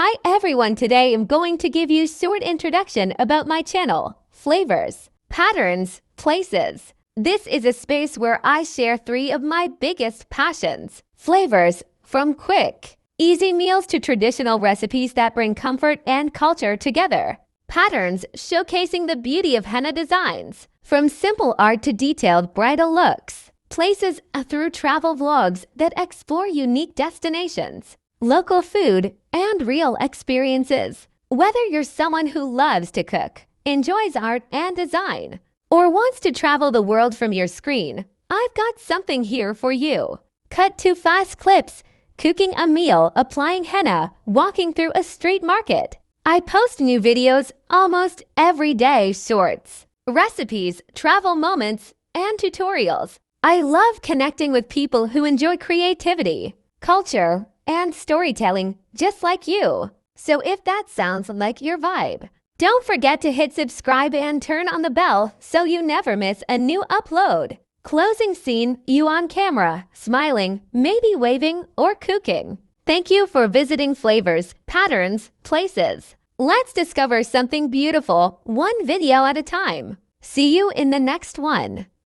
Hi everyone, today I'm going to give you a short introduction about my channel, flavors, patterns, places. This is a space where I share 3 of my biggest passions. Flavors, from quick, easy meals to traditional recipes that bring comfort and culture together. Patterns, showcasing the beauty of henna designs, from simple art to detailed bridal looks. Places, through travel vlogs that explore unique destinations. Local food, and real experiences. Whether you're someone who loves to cook, enjoys art and design, or wants to travel the world from your screen, I've got something here for you. Cut to fast clips, cooking a meal, applying henna, walking through a street market. I post new videos almost every day, shorts, recipes, travel moments, and tutorials. I love connecting with people who enjoy creativity, culture, and storytelling just like you. So if that sounds like your vibe, don't forget to hit subscribe and turn on the bell so you never miss a new upload. Closing scene, you on camera, smiling, maybe waving or cooking. Thank you for visiting Flavors, Patterns, Places. Let's discover something beautiful, one video at a time. See you in the next one.